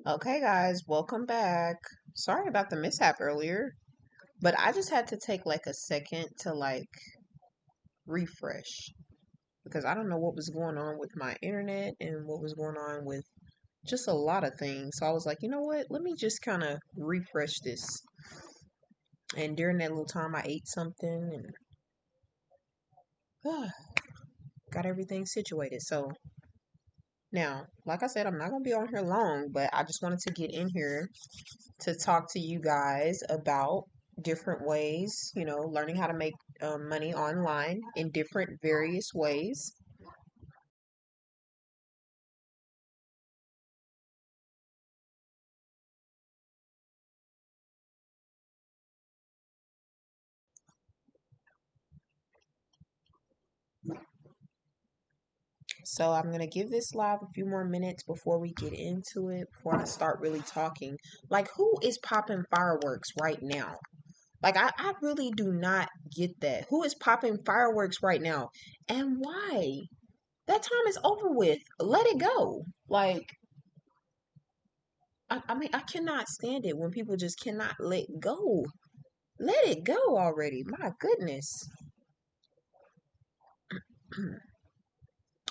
Okay, guys, welcome back. Sorry about the mishap earlier, but I just had to take like a second to refresh because I don't know what was going on with my internet and what was going on with just a lot of things. So I was like, you know what? Let me just kind of refresh this. And during that little time, I ate something and got everything situated. So now, like I said, I'm not going to be on here long, but I just wanted to get in here to talk to you guys about different ways, learning how to make money online in different various ways. So I'm going to give this live a few more minutes before we get into it, before I start really talking. Like, who is popping fireworks right now? Like, I really do not get that. Who is popping fireworks right now? And why? That time is over with. Let it go. Like, I mean, I cannot stand it when people just cannot let go. Let it go already. My goodness.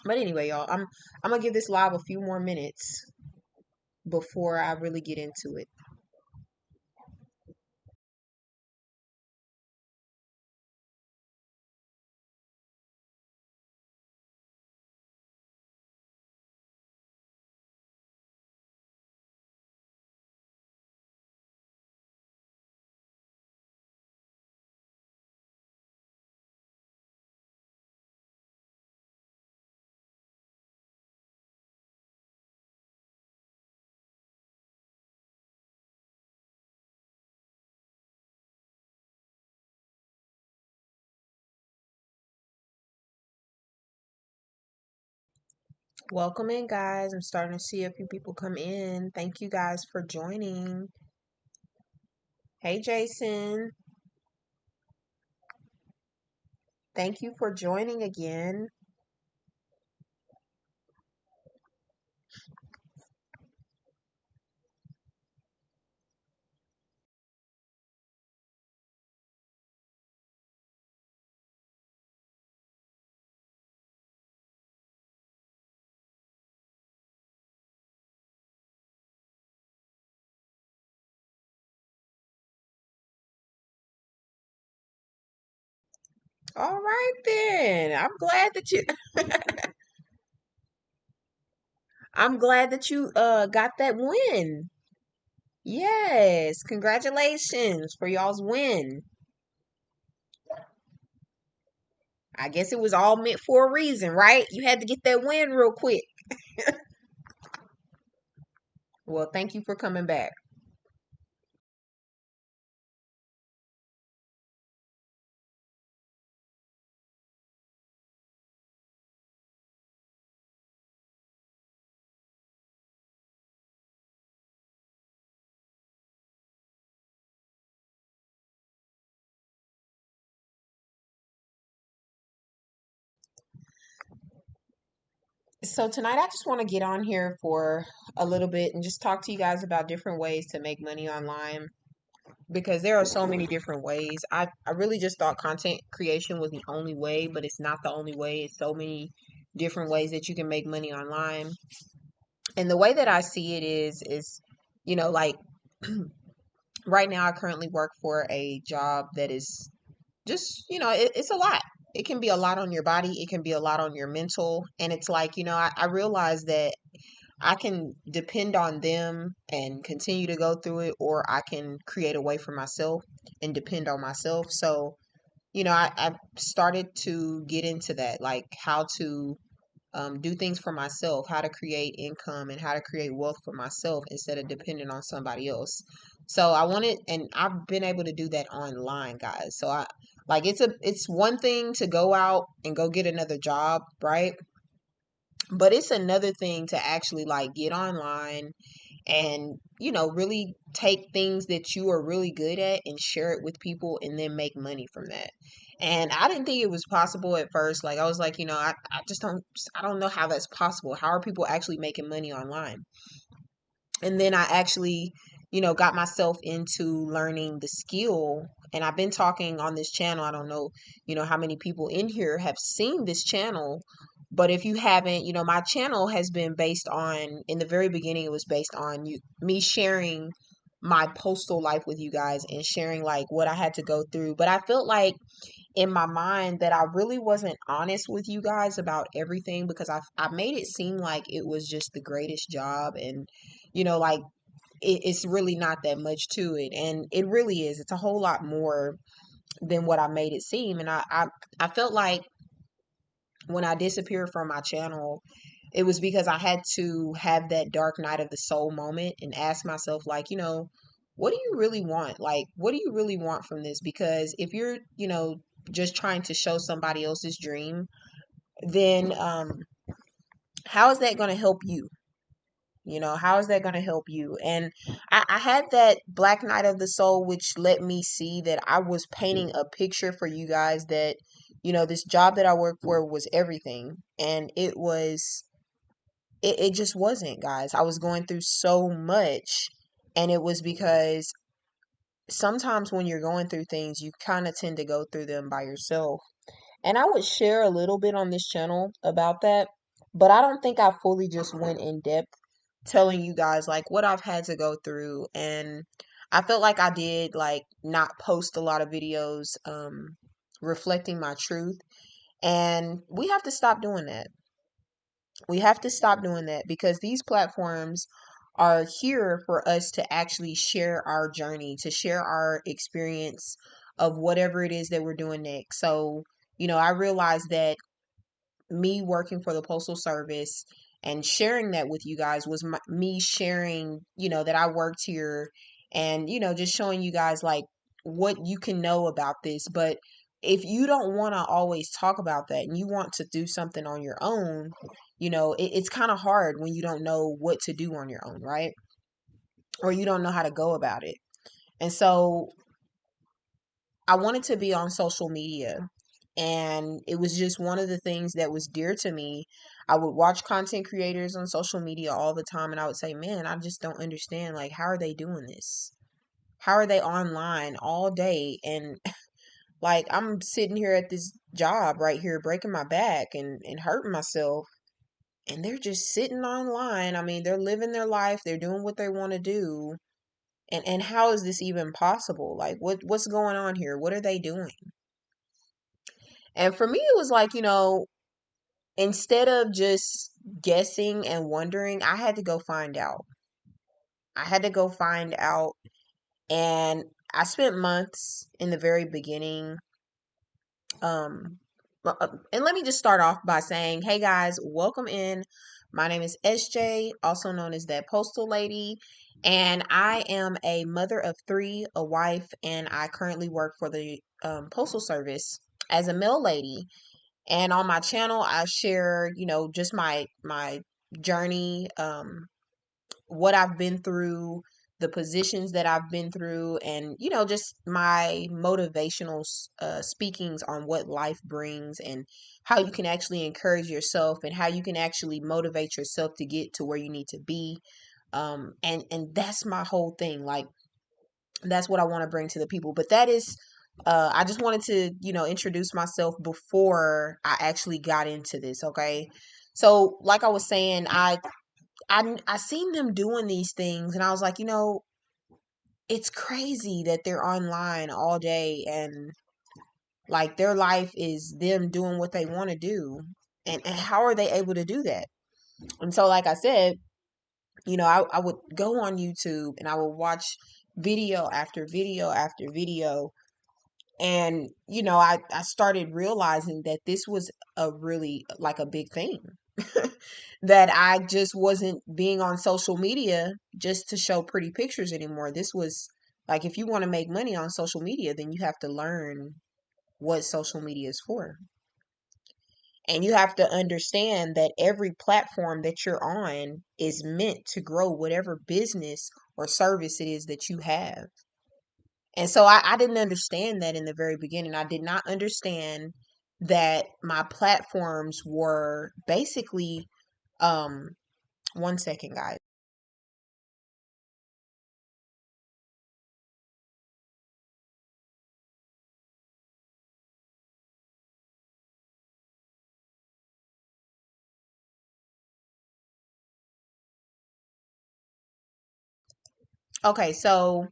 But anyway, y'all, I'm gonna give this live a few more minutes before I really get into it. Welcome in, guys. I'm starting to see a few people come in. Thank you guys for joining. Hey, Jason. Thank you for joining again. All right then. I'm glad that you got that win. Yes, congratulations for y'all's win. I guess it was all meant for a reason, right? You had to get that win real quick. Well, thank you for coming back. So tonight I just want to get on here for a little bit and just talk to you guys about different ways to make money online because there are so many different ways. I really just thought content creation was the only way, but it's not the only way. It's so many different ways that you can make money online. And the way that I see it is, like right now I currently work for a job that is just, it's a lot. It can be a lot on your body, it can be a lot on your mental. And it's like, I realize that I can depend on them and continue to go through it, or I can create a way for myself and depend on myself. So, I started to get into that, like how to do things for myself, how to create income and how to create wealth for myself instead of depending on somebody else. So I wanted, and I've been able to do that online, guys. So it's one thing to go out and go get another job, right? But it's another thing to actually like get online and, really take things that you are really good at and share it with people and then make money from that. And I didn't think it was possible at first. Like, I was like, I just I don't know how that's possible. How are people actually making money online? And then I actually, got myself into learning the skill. And I've been talking on this channel. I don't know, how many people in here have seen this channel. But if you haven't, my channel has been based on, in the very beginning, it was based on me sharing my postal life with you guys and sharing like what I had to go through. But I felt like in my mind that I really wasn't honest with you guys about everything, because I made it seem like it was just the greatest job, and like it's really not that much to it, and it really is. It's a whole lot more than what I made it seem. And I felt like when I disappeared from my channel, it was because I had to have that dark night of the soul moment and ask myself, like, what do you really want? Like, what do you really want from this? Because if you're, just trying to show somebody else's dream, then how is that going to help you? How is that going to help you? And I had that black night of the soul, which let me see that I was painting a picture for you guys that, this job that I worked for was everything. And it just wasn't, guys. I was going through so much. And it was because sometimes when you're going through things, you kind of tend to go through them by yourself. And I would share a little bit on this channel about that, but I don't think I fully just went in depth telling you guys like what I've had to go through. And I felt like I did like not post a lot of videos reflecting my truth. And we have to stop doing that. We have to stop doing that because these platforms are here for us to actually share our journey, to share our experience of whatever it is that we're doing next. So, I realized that me working for the Postal Service and sharing that with you guys was me sharing, that I worked here, and, just showing you guys like what you can know about this. But if you don't want to always talk about that and you want to do something on your own, it's kind of hard when you don't know what to do on your own, right? Or you don't know how to go about it. And so I wanted to be on social media, and it was just one of the things that was dear to me. I would watch content creators on social media all the time, and I would say, man, I just don't understand. Like, how are they doing this? How are they online all day? And like, I'm sitting here at this job right here, breaking my back and hurting myself, and they're just sitting online. I mean, they're living their life, they're doing what they want to do. And how is this even possible? Like, what's going on here? What are they doing? And for me, it was like, instead of just guessing and wondering, I had to go find out. I had to go find out. And I spent months in the very beginning. And let me just start off by saying, hey guys, welcome in. My name is SJ, also known as that postal lady. And I am a mother of three, a wife, and I currently work for the Postal Service as a mail lady. And on my channel, I share, just my journey, what I've been through, the positions that I've been through, and just my motivational speakings on what life brings and how you can actually encourage yourself and how you can actually motivate yourself to get to where you need to be. And that's my whole thing. Like, that's what I want to bring to the people. But that is, I just wanted to, introduce myself before I actually got into this. Okay. So like I was saying, I seen them doing these things and I was like, it's crazy that they're online all day and like their life is them doing what they want to do. And how are they able to do that? And so, like I said, I would go on YouTube and I would watch video after video after video. And, I started realizing that this was a really like a big thing. That I just wasn't being on social media just to show pretty pictures anymore. This was like, if you want to make money on social media, then you have to learn what social media is for. And you have to understand that every platform that you're on is meant to grow whatever business or service it is that you have. And so I didn't understand that in the very beginning. I did not understand that my platforms were basically, um, one second, guys. Okay, so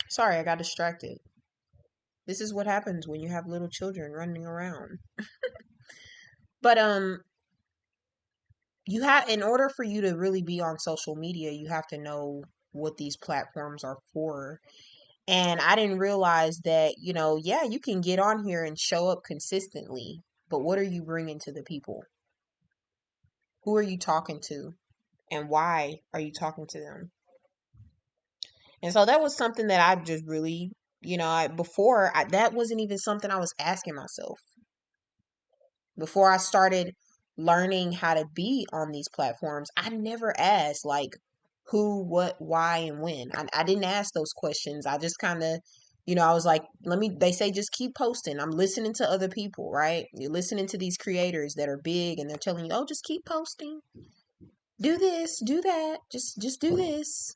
sorry, I got distracted. This is what happens when you have little children running around. But you have, in order for you to really be on social media, you have to know what these platforms are for. And I didn't realize that, yeah, you can get on here and show up consistently, but what are you bringing to the people? Who are you talking to? And why are you talking to them? And so that was something that I just really, that wasn't even something I was asking myself. Before I started learning how to be on these platforms, I never asked like who, what, why, and when. I didn't ask those questions. I just kind of, I was like, they say just keep posting. I'm listening to other people, right? You're listening to these creators that are big and they're telling you, oh, just keep posting. Do this, do that. Just do this.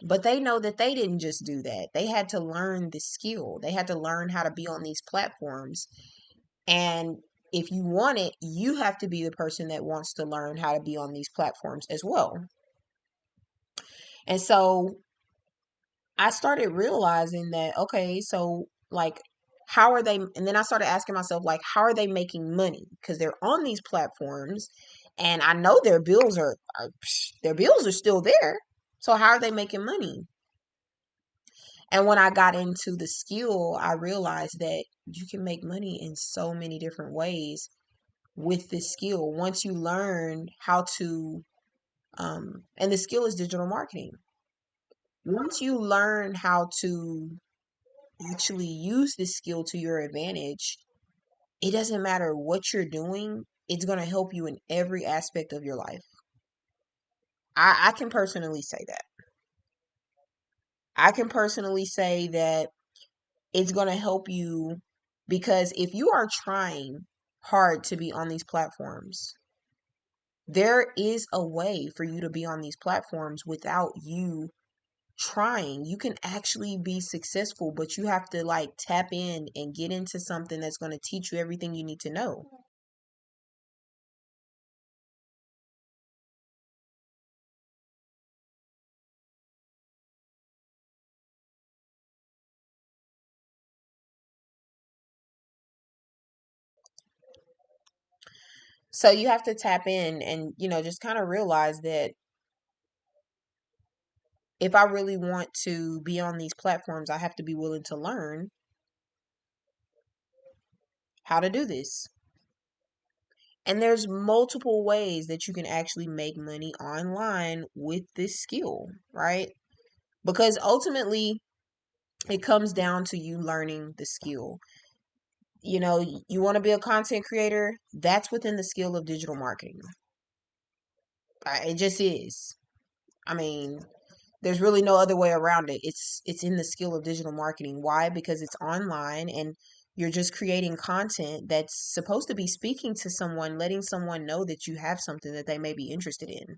But they know that they didn't just do that. They had to learn the skill. They had to learn how to be on these platforms. And if you want it, you have to be the person that wants to learn how to be on these platforms as well. And so I started realizing that, okay, so like, how are they? And then I started asking myself, like, how are they making money? Because they're on these platforms and I know their bills are still there. So how are they making money? And when I got into the skill, I realized that you can make money in so many different ways with this skill. Once you learn how to, and the skill is digital marketing. Once you learn how to actually use this skill to your advantage, it doesn't matter what you're doing, it's going to help you in every aspect of your life. I can personally say that. I can personally say that it's going to help you because if you are trying hard to be on these platforms, there is a way for you to be on these platforms without you trying. You can actually be successful, but you have to like tap in and get into something that's going to teach you everything you need to know. So you have to tap in and, just kind of realize that if I really want to be on these platforms, I have to be willing to learn how to do this. And there's multiple ways that you can actually make money online with this skill, right? Because ultimately, it comes down to you learning the skill. You want to be a content creator, that's within the skill of digital marketing. It just is. I mean, there's really no other way around it. It's in the skill of digital marketing. Why? Because it's online and you're just creating content that's supposed to be speaking to someone, letting someone know that you have something that they may be interested in.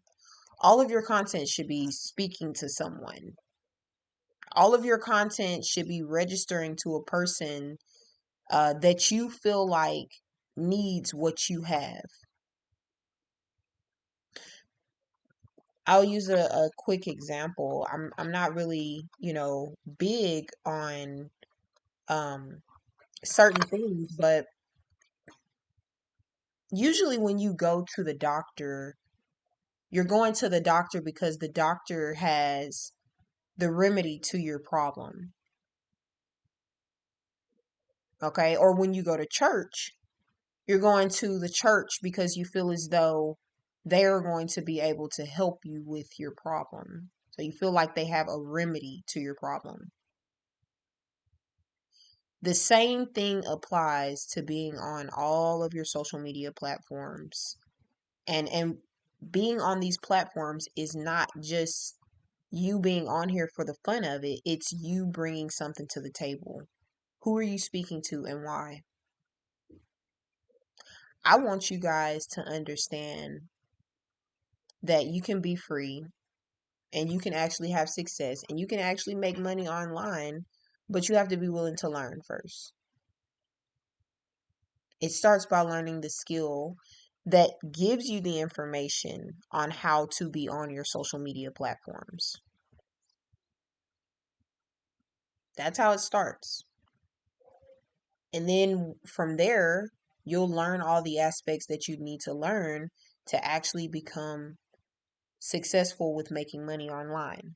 All of your content should be speaking to someone. All of your content should be registering to a person that you feel like needs what you have. I'll use a quick example. I'm not really, big on um certain things, but usually when you go to the doctor, you're going to the doctor because the doctor has the remedy to your problem. Okay? Or when you go to church, you're going to the church because you feel as though they're going to be able to help you with your problem. So you feel like they have a remedy to your problem. The same thing applies to being on all of your social media platforms. And being on these platforms is not just you being on here for the fun of it, it's you bringing something to the table. Who are you speaking to and why? I want you guys to understand that you can be free and you can actually have success and you can actually make money online, but you have to be willing to learn first. It starts by learning the skill that gives you the information on how to be on your social media platforms. That's how it starts. And then from there, you'll learn all the aspects that you need to learn to actually become successful with making money online.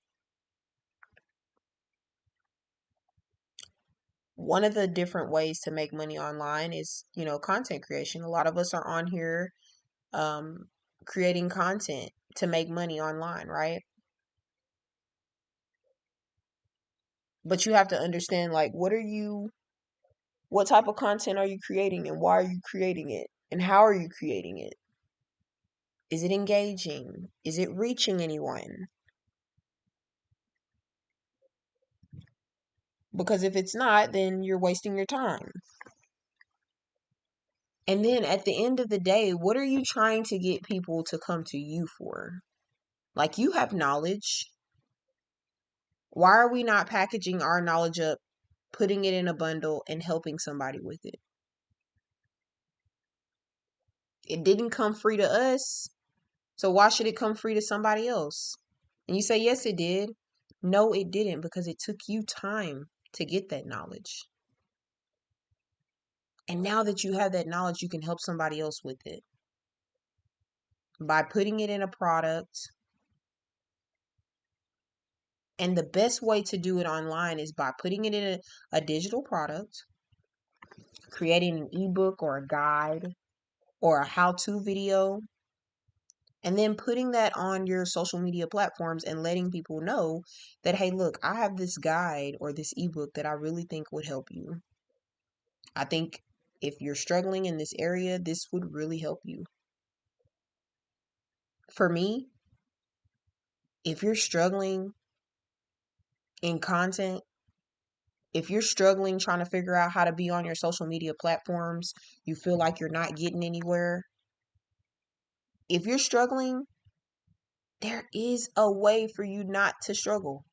One of the different ways to make money online is, content creation. A lot of us are on here um, creating content to make money online, right? But you have to understand, like, what type of content are you creating and why are you creating it? And how are you creating it? Is it engaging? Is it reaching anyone? Because if it's not, then you're wasting your time. And then at the end of the day, what are you trying to get people to come to you for? Like, you have knowledge. Why are we not packaging our knowledge up, putting it in a bundle, and helping somebody with it? It didn't come free to us, so why should it come free to somebody else? And you say, yes, it did. No, it didn't, because it took you time to get that knowledge. And now that you have that knowledge, you can help somebody else with it by putting it in a product. And the best way to do it online is by putting it in a digital product, creating an ebook or a guide or a how-to video, and then putting that on your social media platforms and letting people know that, hey, look, I have this guide or this ebook that I really think would help you. I think if you're struggling in this area, this would really help you. For me, if you're struggling in content, if you're struggling trying to figure out how to be on your social media platforms, you feel like you're not getting anywhere. If you're struggling, there is a way for you not to struggle.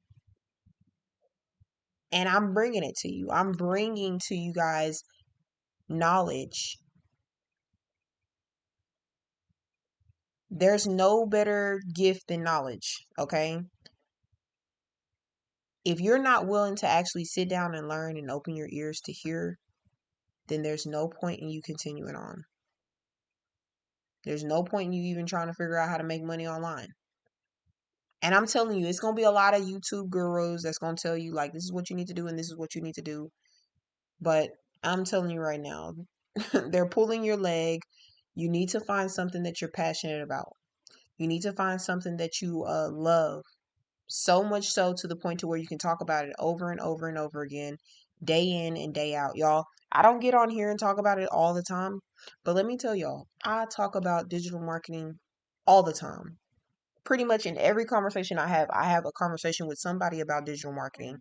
And I'm bringing it to you. I'm bringing to you guys knowledge. There's no better gift than knowledge, okay? If you're not willing to actually sit down and learn and open your ears to hear, then there's no point in you continuing on. There's no point in you even trying to figure out how to make money online. And I'm telling you, it's going to be a lot of YouTube gurus that's going to tell you, like, this is what you need to do and this is what you need to do. But I'm telling you right now, they're pulling your leg. You need to find something that you're passionate about. You need to find something that you love. So much so to the point to where you can talk about it over and over and over again, day in and day out. Y'all, I don't get on here and talk about it all the time, but let me tell y'all, I talk about digital marketing all the time. Pretty much in every conversation I have a conversation with somebody about digital marketing.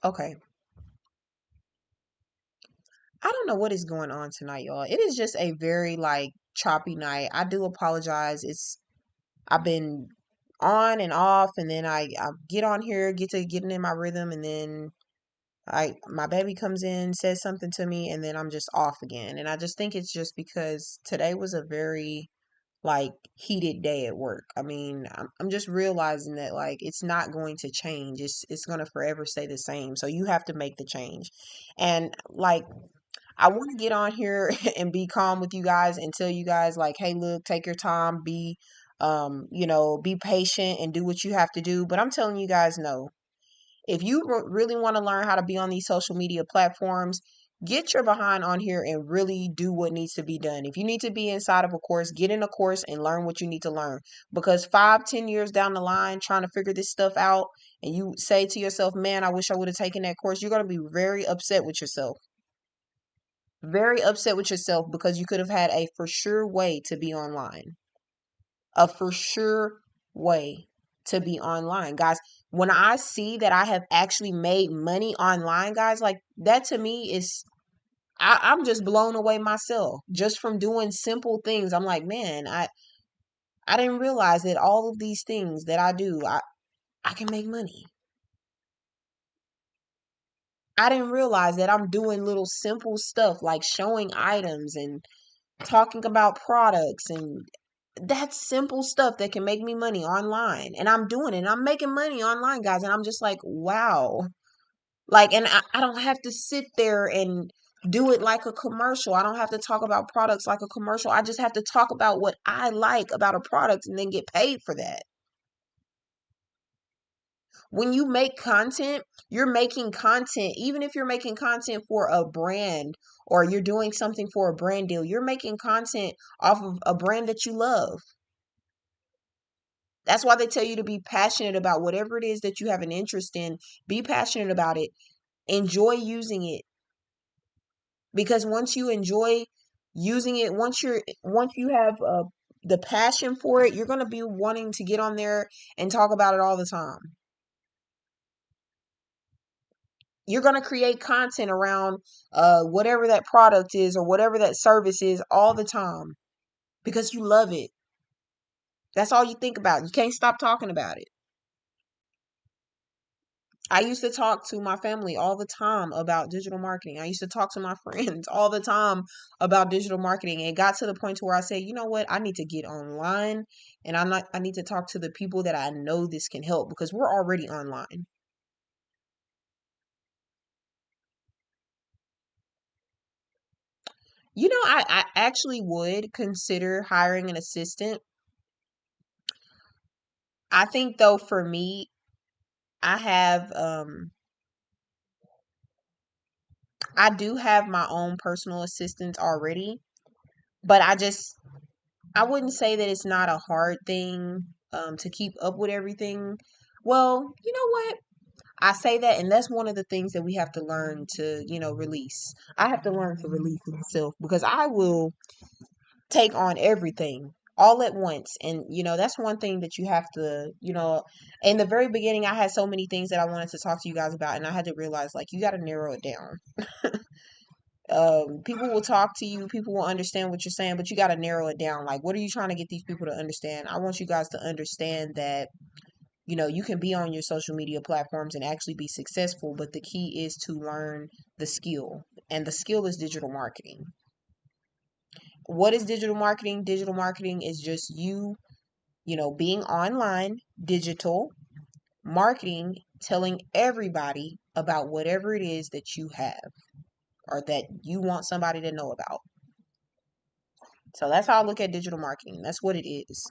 Okay. I don't know what is going on tonight, y'all. It is just a very like choppy night. I do apologize. I've been on and off, and then I get on here, get to getting in my rhythm, and then my baby comes in, says something to me, and then I'm just off again. And I just think it's just because today was a very like heated day at work. I mean, I'm just realizing that like it's not going to change. It's going to forever stay the same. So you have to make the change. And like I want to get on here and be calm with you guys and tell you guys like, hey, look, take your time, be be patient and do what you have to do. But I'm telling you guys, no. If you really want to learn how to be on these social media platforms, get your behind on here and really do what needs to be done. If you need to be inside of a course, get in a course and learn what you need to learn. Because 5, 10 years down the line, trying to figure this stuff out, and you say to yourself, man, I wish I would have taken that course, you're going to be very upset with yourself. Very upset with yourself because you could have had a for sure way to be online. A for sure way to be online, guys. When I see that I have actually made money online, guys, like that to me is I'm just blown away myself just from doing simple things. I'm like, man, I didn't realize that all of these things that I do, I can make money. I didn't realize that I'm doing little simple stuff like showing items and talking about products, and that's simple stuff that can make me money online. And I'm doing it. And I'm making money online, guys. And I'm just like, wow. Like, and I don't have to sit there and do it like a commercial. I don't have to talk about products like a commercial. I just have to talk about what I like about a product and then get paid for that. When you make content, you're making content, even if you're making content for a brand or you're doing something for a brand deal, you're making content off of a brand that you love. That's why they tell you to be passionate about whatever it is that you have an interest in. Be passionate about it. Enjoy using it. Because once you enjoy using it, once you have the passion for it, you're going to be wanting to get on there and talk about it all the time. You're going to create content around whatever that product is or whatever that service is all the time because you love it. That's all you think about. You can't stop talking about it. I used to talk to my family all the time about digital marketing. I used to talk to my friends all the time about digital marketing. It got to the point to where I said, you know what? I need to get online and I need to talk to the people that I know this can help because we're already online. I actually would consider hiring an assistant. I think though for me, I have I do have my own personal assistants already, but I wouldn't say that it's not a hard thing to keep up with everything. Well, you know what? I say that, and that's one of the things that we have to learn to, release. I have to learn to release myself because I will take on everything all at once. And, that's one thing that you have to, in the very beginning, I had so many things that I wanted to talk to you guys about, and I had to realize, like, you got to narrow it down. People will talk to you, people will understand what you're saying, but you got to narrow it down. Like, what are you trying to get these people to understand? I want you guys to understand that you can be on your social media platforms and actually be successful, but the key is to learn the skill, and the skill is digital marketing. What is digital marketing? Digital marketing is just being online, digital marketing, telling everybody about whatever it is that you have or that you want somebody to know about. So that's how I look at digital marketing. That's what it is.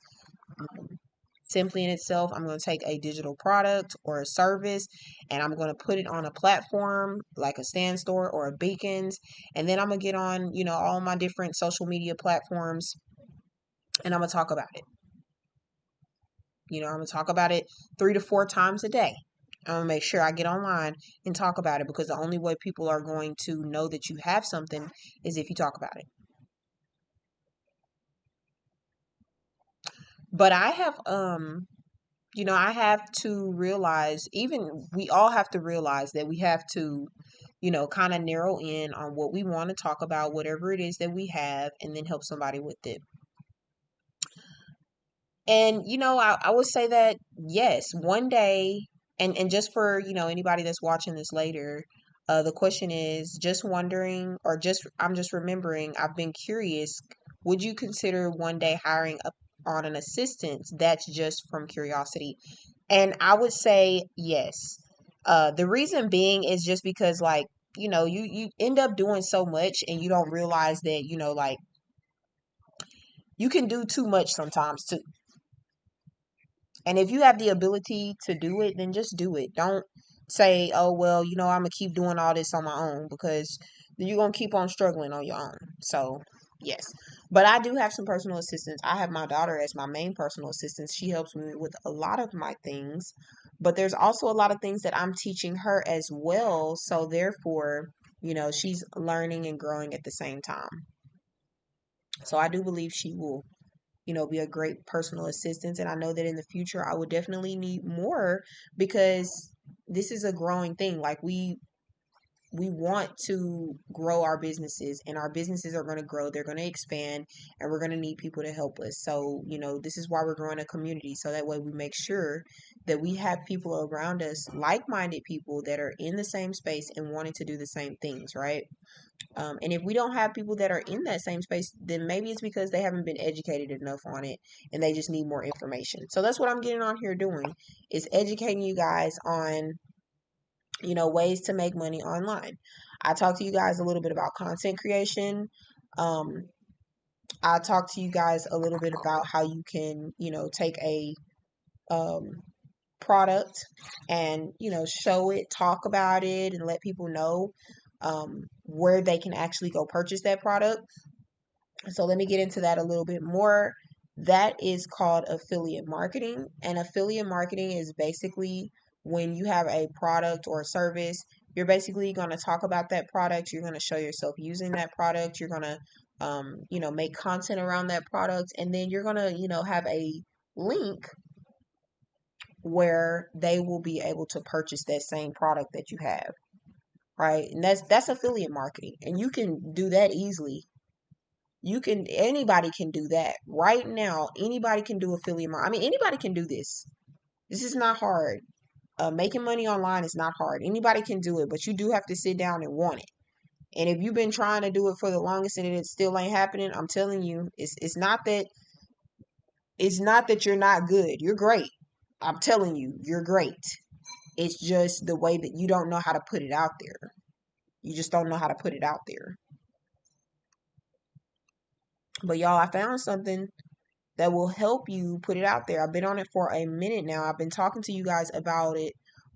Simply in itself, I'm going to take a digital product or a service and I'm going to put it on a platform like a Stand Store or a Beacons. And then I'm going to get on, all my different social media platforms and I'm going to talk about it. I'm going to talk about it 3 to 4 times a day. I'm going to make sure I get online and talk about it because the only way people are going to know that you have something is if you talk about it. But I have to realize, even we all have to realize that we have to, kind of narrow in on what we want to talk about, whatever it is that we have, and then help somebody with it. And, I would say that, yes, one day, and just for, anybody that's watching this later, the question is just wondering, or I'm just remembering, I've been curious, would you consider one day hiring on an assistant that's just from curiosity? And I would say yes. The reason being is just because, like, you end up doing so much and you don't realize that, like you can do too much sometimes too. And if you have the ability to do it, then just do it. Don't say, oh, well, I'm going to keep doing all this on my own, because then you're going to keep on struggling on your own. So, yes. But I do have some personal assistants. I have my daughter as my main personal assistant. She helps me with a lot of my things. But there's also a lot of things that I'm teaching her as well. So, therefore, she's learning and growing at the same time. So, I do believe she will be a great personal assistant. And I know that in the future, I would definitely need more, because this is a growing thing. Like we want to grow our businesses, and our businesses are going to grow, they're going to expand, and we're going to need people to help us. So, this is why we're growing a community. So that way we make sure that we have people around us, like-minded people that are in the same space and wanting to do the same things, right? And if we don't have people that are in that same space, then maybe it's because they haven't been educated enough on it and they just need more information. So that's what I'm getting on here doing, is educating you guys on, ways to make money online. I talked to you guys a little bit about content creation. Um, I talked to you guys a little bit about how you can, take a um, product and, show it, talk about it, and let people know where they can actually go purchase that product. So let me get into that a little bit more. That is called affiliate marketing. And affiliate marketing is basically when you have a product or a service, you're basically going to talk about that product. You're going to show yourself using that product. You're going to, make content around that product. And then you're going to, have a link where they will be able to purchase that same product that you have. Right. And that's affiliate marketing. And you can do that easily. Anybody can do that right now. Anybody can do affiliate marketing. I mean, anybody can do this. This is not hard. Making money online is not hard. Anybody can do it, but you do have to sit down and want it. And if you've been trying to do it for the longest and it still ain't happening, I'm telling you, it's not that you're not good. You're great. I'm telling you, you're great. It's just the way that you don't know how to put it out there. You just don't know how to put it out there. But y'all, I found something that will help you put it out there. I've been on it for a minute now. I've been talking to you guys about it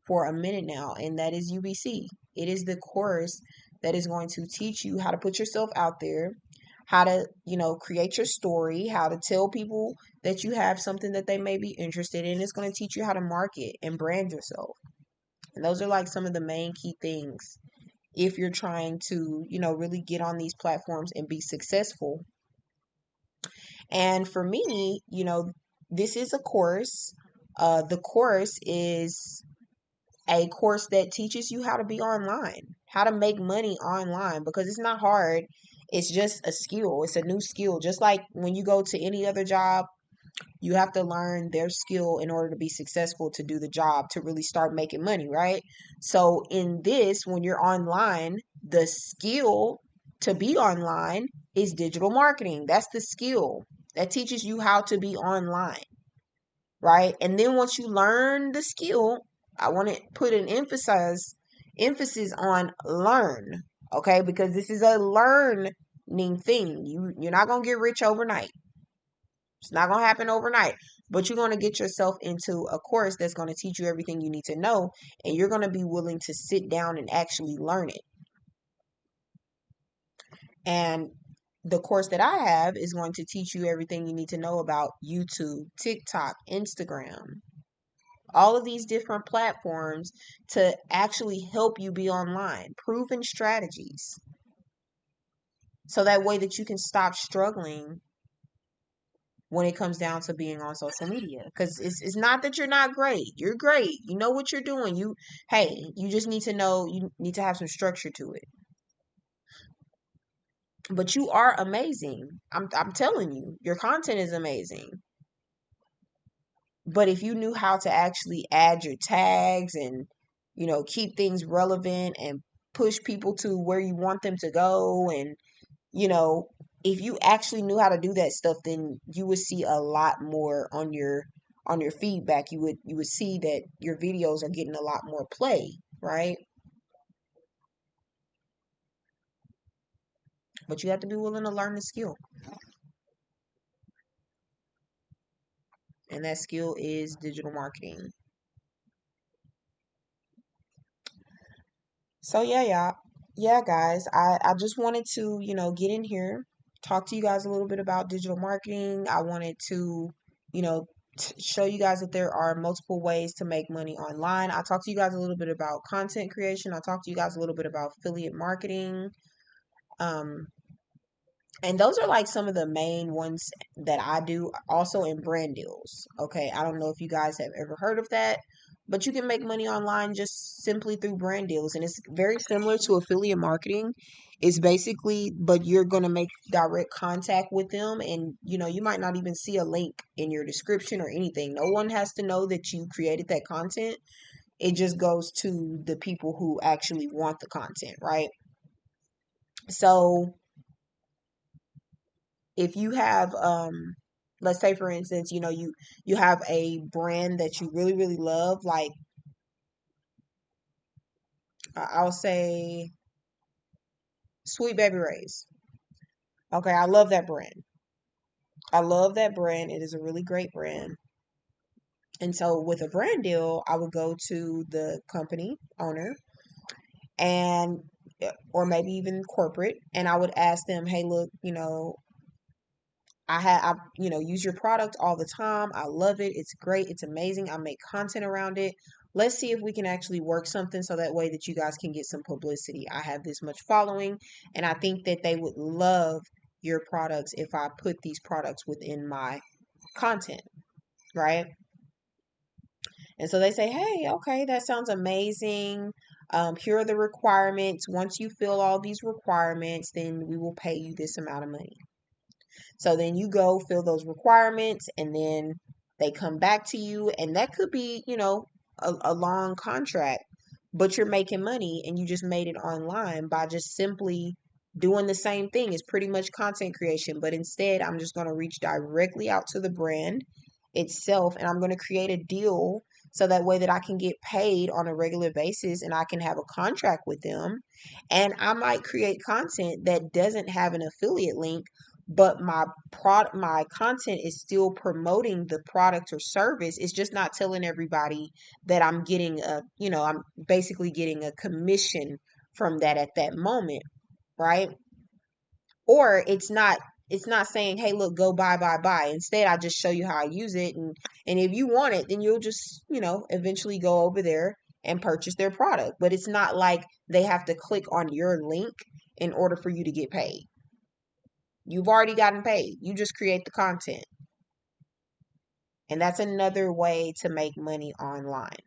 for a minute now, and that is UBC. It is the course that is going to teach you how to put yourself out there, how to, create your story, how to tell people that you have something that they may be interested in. It's going to teach you how to market and brand yourself. And those are like some of the main key things if you're trying to, really get on these platforms and be successful. And for me, this is a course. The course is a course that teaches you how to be online, how to make money online, because it's not hard. It's just a skill. It's a new skill. Just like when you go to any other job, you have to learn their skill in order to be successful to do the job, to really start making money, right? So in this, when you're online, the skill to be online is digital marketing. That's the skill that teaches you how to be online, right? And then once you learn the skill, I want to put an emphasis on learn, okay? Because this is a learning thing. You're not gonna get rich overnight. It's not going to happen overnight, but you're going to get yourself into a course that's going to teach you everything you need to know, and you're going to be willing to sit down and actually learn it. And the course that I have is going to teach you everything you need to know about YouTube, TikTok, Instagram, all of these different platforms to actually help you be online, proven strategies. So that way that you can stop struggling when it comes down to being on social media, because it's not that you're not great. You're great. You know what you're doing. You just need to know, you need to have some structure to it. But you are amazing. I'm telling you, your content is amazing. But if you knew how to actually add your tags and, keep things relevant and push people to where you want them to go, and, if you actually knew how to do that stuff, then you would see a lot more on your feedback. You would see that your videos are getting a lot more play, right? but you have to be willing to learn the skill. And that skill is digital marketing. So yeah, y'all. Yeah, guys, I just wanted to, get in here, talk to you guys a little bit about digital marketing. I wanted to, you know, show you guys that there are multiple ways to make money online. I talked to you guys a little bit about content creation. I talked to you guys a little bit about affiliate marketing. Um, and those are like some of the main ones that I do, also in brand deals. Okay, I don't know if you guys have ever heard of that, but you can make money online just simply through brand deals. And it's very similar to affiliate marketing. It's basically, but you're going to make direct contact with them, and you might not even see a link in your description or anything. No one has to know that you created that content. It just goes to the people who actually want the content, right? So if you have let's say for instance, you have a brand that you really really love, like I'll say Sweet Baby Ray's. Okay, I love that brand. I love that brand. It is a really great brand. And so with a brand deal, I would go to the company owner and or maybe even corporate, and I would ask them, "Hey, look, I use your product all the time. I love it. It's great. It's amazing. I make content around it. Let's see if we can actually work something so that way that you guys can get some publicity. I have this much following, and I think that they would love your products if I put these products within my content, right?" And so they say, "Hey, okay, that sounds amazing. Here are the requirements. Once you fill all these requirements, then we will pay you this amount of money." So then you go fill those requirements, and then they come back to you, and that could be, a long contract, but you're making money and you just made it online by just simply doing the same thing. It's pretty much content creation, but instead I'm just going to reach directly out to the brand itself, and I'm going to create a deal so that way that I can get paid on a regular basis and I can have a contract with them. And I might create content that doesn't have an affiliate link, but my content is still promoting the product or service. It's just not telling everybody that I'm basically getting a commission from that at that moment, right? Or it's not saying, "Hey, look, go buy." Instead, I just show you how I use it, and if you want it, then you'll just, eventually go over there and purchase their product. But it's not like they have to click on your link in order for you to get paid. You've already gotten paid. You just create the content. And that's another way to make money online.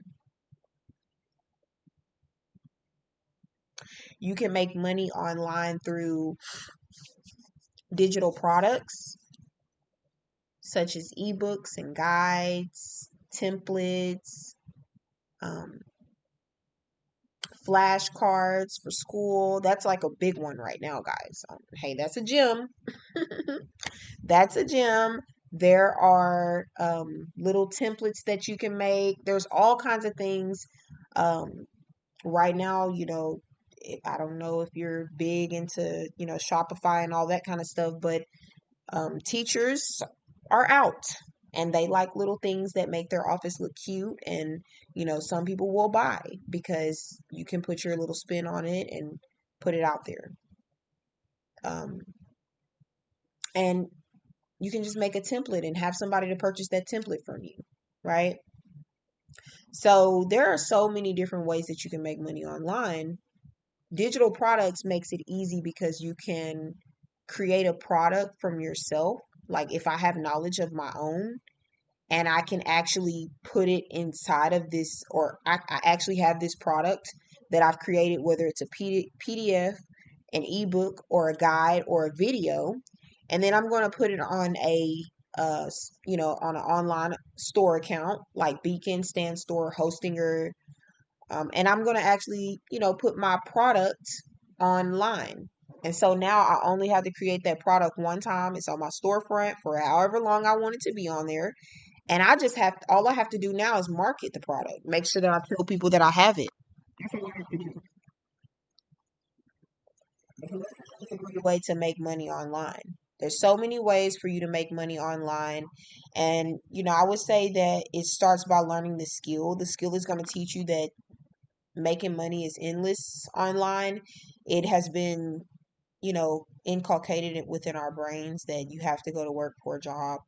You can make money online through digital products such as ebooks and guides, templates, um, flashcards for school. That's like a big one right now, guys. Hey, that's a gem. That's a gem. There are little templates that you can make. There's all kinds of things. Right now, I don't know if you're big into, Shopify and all that kind of stuff, but teachers are out and they like little things that make their office look cute. And, some people will buy because you can put your little spin on it and put it out there. Um, and you can just make a template and have somebody to purchase that template from you, right? So there are so many different ways that you can make money online. Digital products makes it easy because you can create a product from yourself. Like if I have knowledge of my own and I can actually put it inside of this, or I actually have this product that I've created, whether it's a PDF, an ebook, or a guide, or a video, and then I'm going to put it on on an online store account like Beacon, Stand Store, Hostinger, and I'm going to actually, put my product online. And so now I only have to create that product one time. It's on my storefront for however long I want it to be on there. And all I have to do now is market the product, make sure that I tell people that I have it. every way to make money online. There's so many ways for you to make money online. And, I would say that it starts by learning the skill. The skill is going to teach you that making money is endless online. It has been, inculcated within our brains that you have to go to work for a job,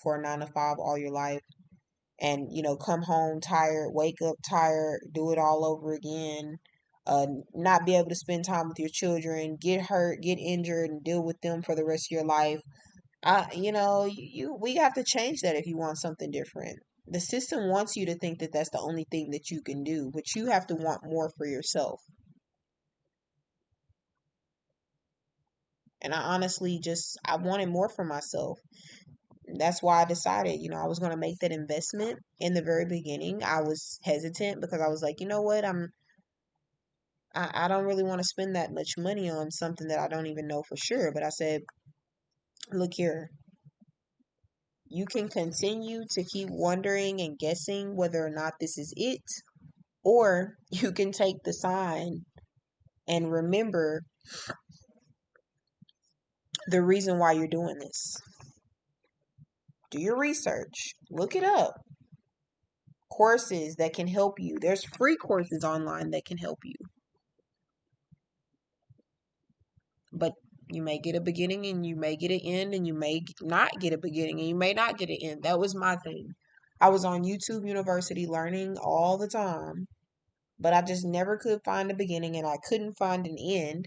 for a 9 to 5 all your life, and come home tired, wake up tired, do it all over again, not be able to spend time with your children, get hurt, get injured, and deal with them for the rest of your life. We have to change that if you want something different. The system wants you to think that that's the only thing that you can do, but you have to want more for yourself. And I honestly I wanted more for myself. That's why I decided, I was going to make that investment. In the very beginning, I was hesitant because I was like, you know what, I don't really want to spend that much money on something that I don't even know for sure. But I said, look here, you can continue to keep wondering and guessing whether or not this is it, or you can take the sign and remember the reason why you're doing this. Do your research, look it up. Courses that can help you. There's free courses online that can help you. But you may get a beginning and you may get an end, and you may not get a beginning and you may not get an end. That was my thing. I was on YouTube University learning all the time, but I just never could find a beginning and I couldn't find an end.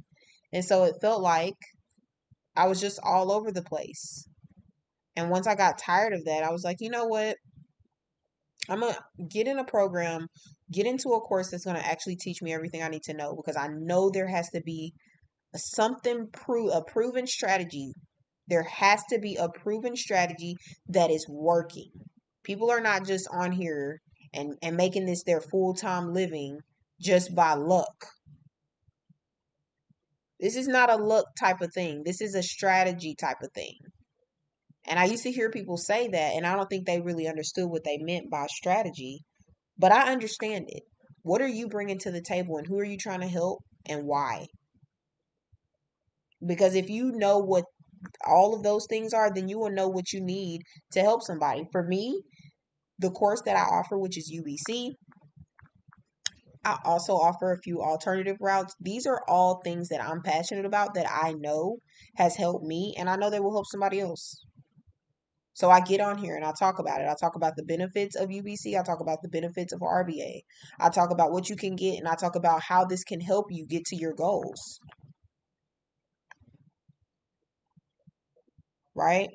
And so it felt like I was just all over the place. And once I got tired of that, I was like, you know what? I'm going to get in a program, get into a course that's going to actually teach me everything I need to know, because I know there has to be a proven strategy. There has to be a proven strategy that is working. People are not just on here and making this their full-time living just by luck. This is not a luck type of thing. This is a strategy type of thing. And I used to hear people say that, and I don't think they really understood what they meant by strategy, but I understand it. What are you bringing to the table, and who are you trying to help, and why? Because if you know what all of those things are, then you will know what you need to help somebody. For me, the course that I offer, which is UBC, I also offer a few alternative routes. These are all things that I'm passionate about, that I know has helped me, and I know they will help somebody else. So I get on here and I talk about it. I talk about the benefits of UBC. I talk about the benefits of RBA. I talk about what you can get, and I talk about how this can help you get to your goals. Right?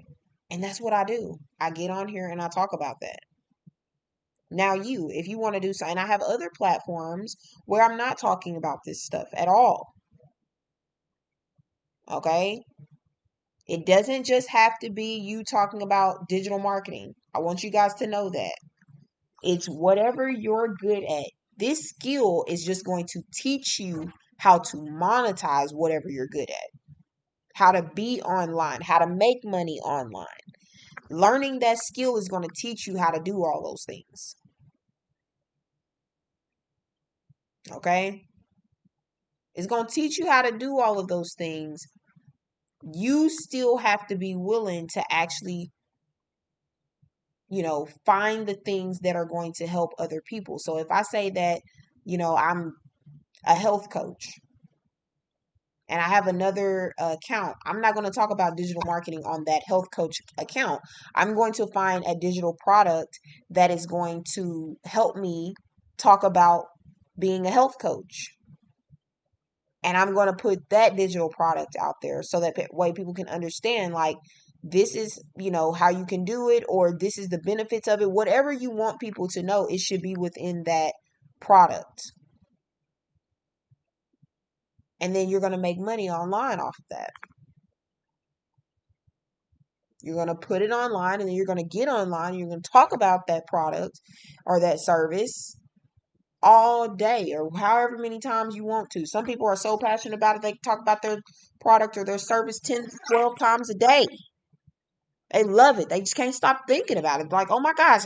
And that's what I do. I get on here and I talk about that. Now, if you want to do so, and I have other platforms where I'm not talking about this stuff at all. Okay? It doesn't just have to be you talking about digital marketing. I want you guys to know that. It's whatever you're good at. This skill is just going to teach you how to monetize whatever you're good at, how to be online, how to make money online. Learning that skill is going to teach you how to do all those things. Okay? It's going to teach you how to do all of those things. You still have to be willing to actually, find the things that are going to help other people. So if I say that, I'm a health coach and I have another account, I'm not going to talk about digital marketing on that health coach account. I'm going to find a digital product that is going to help me talk about being a health coach. And I'm going to put that digital product out there so that way people can understand, like, this is, how you can do it, or this is the benefits of it. Whatever you want people to know, it should be within that product. And then you're going to make money online off of that. You're going to put it online, and then you're going to get online, and you're going to talk about that product or that service all day, or however many times you want to. Some people are so passionate about it, they talk about their product or their service 10, 12 times a day. They love it. They just can't stop thinking about it. Like, oh my gosh,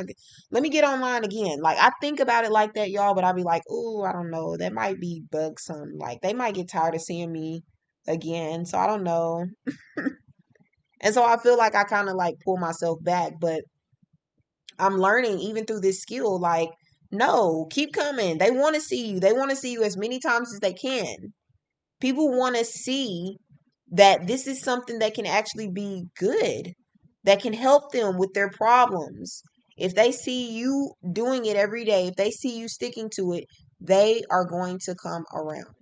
let me get online again. Like, I think about it like that, y'all, but I be like, oh, I don't know. That might be bugsome. Like, they might get tired of seeing me again. So I don't know. And so I feel like I kind of like pull myself back, but I'm learning even through this skill, like, no, keep coming. They want to see you. They want to see you as many times as they can. People want to see that this is something that can actually be good, that can help them with their problems. If they see you doing it every day, if they see you sticking to it, they are going to come around.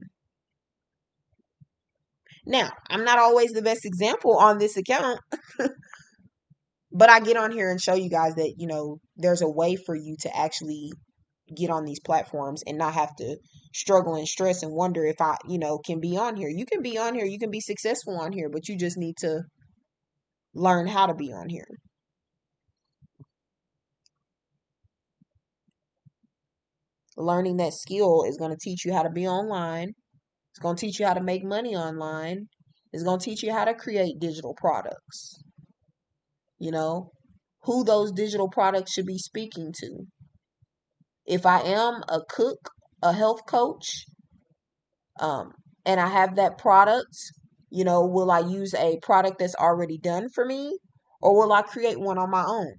Now, I'm not always the best example on this account, but I get on here and show you guys that, there's a way for you to actually get on these platforms and not have to struggle and stress and wonder if I, can be on here. You can be on here, you can be successful on here, but you just need to learn how to be on here. Learning that skill is going to teach you how to be online. It's going to teach you how to make money online. It's going to teach you how to create digital products. Who those digital products should be speaking to. If I am a cook, a health coach, and I have that product, will I use a product that's already done for me, or will I create one on my own?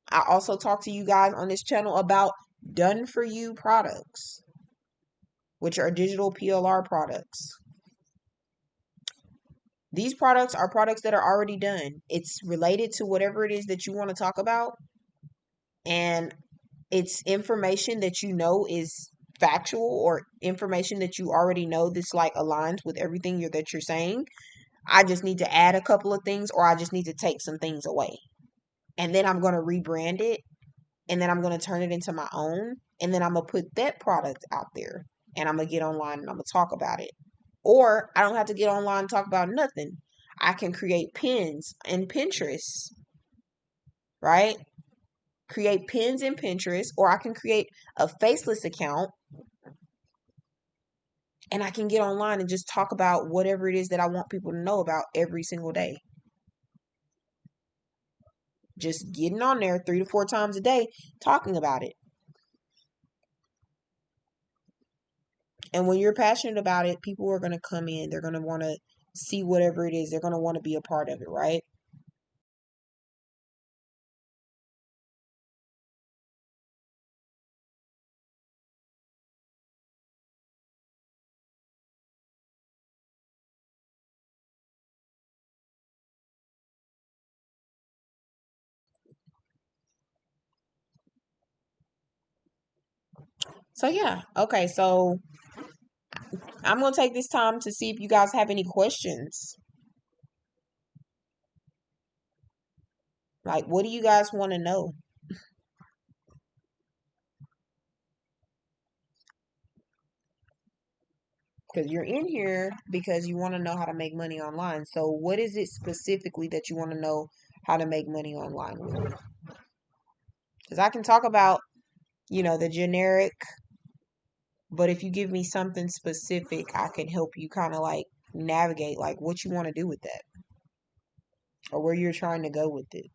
I also talk to you guys on this channel about done for you products, which are digital PLR products. These products are products that are already done. It's related to whatever it is that you want to talk about, and it's information that is factual, or information that you already know this like aligns with everything that you're saying. I just need to add a couple of things, or I just need to take some things away. And then I'm going to rebrand it, and then I'm going to turn it into my own, and then I'm going to put that product out there, and I'm going to get online and I'm going to talk about it. Or I don't have to get online and talk about nothing. I can create pins in Pinterest, right? Create pins in Pinterest, or I can create a faceless account, and I can get online and just talk about whatever it is that I want people to know about every single day. Just getting on there 3 to 4 times a day, talking about it. And when you're passionate about it, people are going to come in. They're going to want to see whatever it is. They're going to want to be a part of it, right? So, yeah. Okay. So, I'm going to take this time to see if you guys have any questions. Like, what do you guys want to know? Because you're in here because you want to know how to make money online. So, what is it specifically that you want to know how to make money online with? Because I can talk about, the generic, but if you give me something specific, I can help you kind of like navigate like what you want to do with that, or where you're trying to go with it.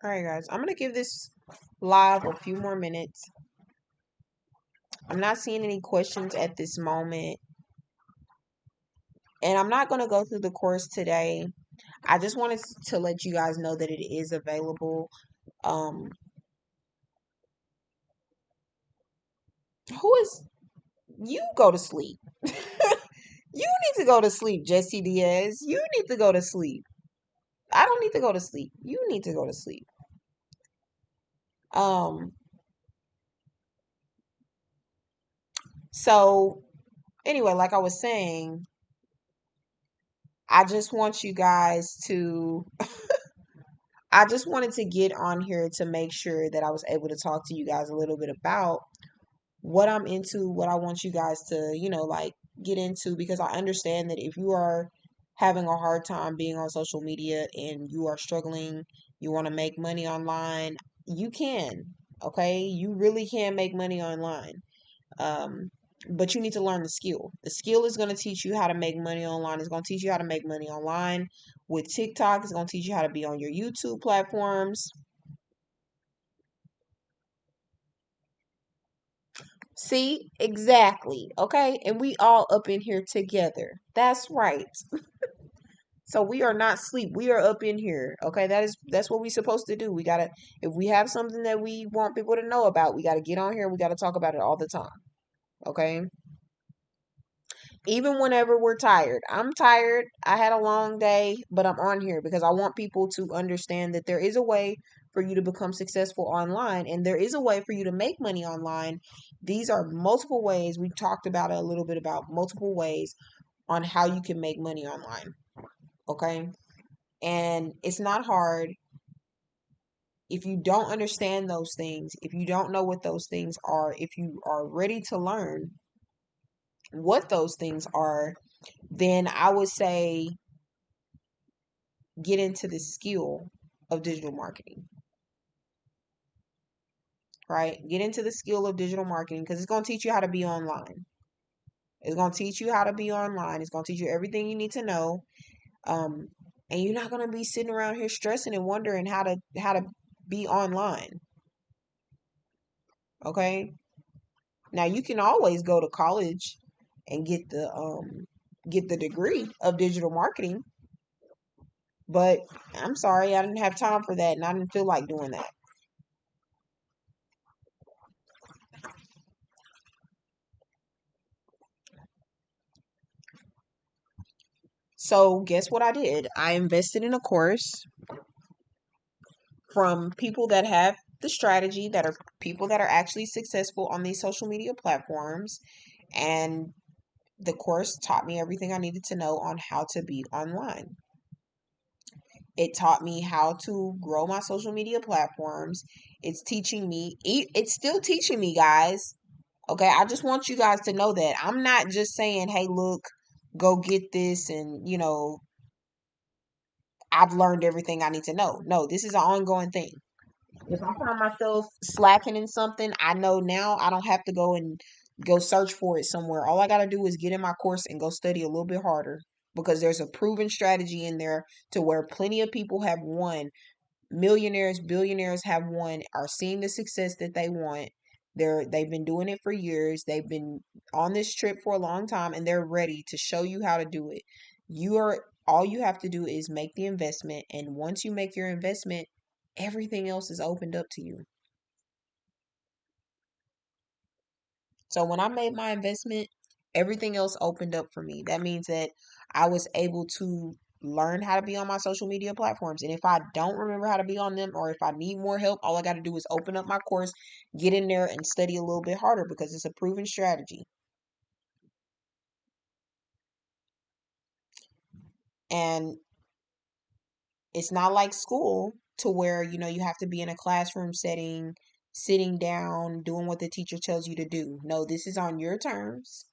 All right, guys, I'm going to give this live a few more minutes. I'm not seeing any questions at this moment. And I'm not going to go through the course today. I just wanted to let you guys know that it is available. Um, who is you go to sleep? You need to go to sleep, Jesse Diaz. You need to go to sleep. I don't need to go to sleep. You need to go to sleep. Um, So, anyway, like I was saying, I just want you guys to, I just wanted to get on here to make sure that I was able to talk to you guys a little bit about what I'm into, what I want you guys to, like get into, because I understand that if you are having a hard time being on social media and you are struggling, you want to make money online, you can, okay? You really can make money online. Um, but you need to learn the skill. The skill is going to teach you how to make money online. It's going to teach you how to make money online with TikTok. It's going to teach you how to be on your YouTube platforms. See, exactly. Okay. And we all up in here together. That's right. So we are not asleep. We are up in here. Okay. That's what we're supposed to do. We gotta, if we have something that we want people to know about, we gotta get on here. We gotta talk about it all the time. Okay. Even whenever we're tired. I'm tired. I had a long day, but I'm on here because I want people to understand that there is a way for you to become successful online and there is a way for you to make money online. These are multiple ways. We've talked about it a little bit about multiple ways on how you can make money online. Okay. And it's not hard. If you don't understand those things, if you don't know what those things are, if you are ready to learn what those things are, then I would say get into the skill of digital marketing, right? Get into the skill of digital marketing because it's going to teach you how to be online. It's going to teach you how to be online. It's going to teach you everything you need to know. Um, and you're not going to be sitting around here stressing and wondering how to be online. Okay. Now you can always go to college and get the degree of digital marketing, but I'm sorry, I didn't have time for that and I didn't feel like doing that. So guess what I did? I invested in a course from people that have the strategy, that are people that are actually successful on these social media platforms. And the course taught me everything I needed to know on how to be online. It taught me how to grow my social media platforms. It's teaching me, it's still teaching me, guys. Okay, I just want you guys to know that I'm not just saying, hey, look, go get this and, I've learned everything I need to know. No, this is an ongoing thing. If I find myself slacking in something, I know now I don't have to go and go search for it somewhere. All I got to do is get in my course and go study a little bit harder because there's a proven strategy in there to where plenty of people have won. Millionaires, billionaires have won, are seeing the success that they want. They've been doing it for years. They've been on this trip for a long time and they're ready to show you how to do it. All you have to do is make the investment, and once you make your investment, everything else is opened up to you. So when I made my investment, everything else opened up for me. That means that I was able to learn how to be on my social media platforms. And if I don't remember how to be on them or if I need more help, all I got to do is open up my course, get in there and study a little bit harder because it's a proven strategy. And it's not like school to where, you have to be in a classroom setting, sitting down, doing what the teacher tells you to do. No, this is on your terms.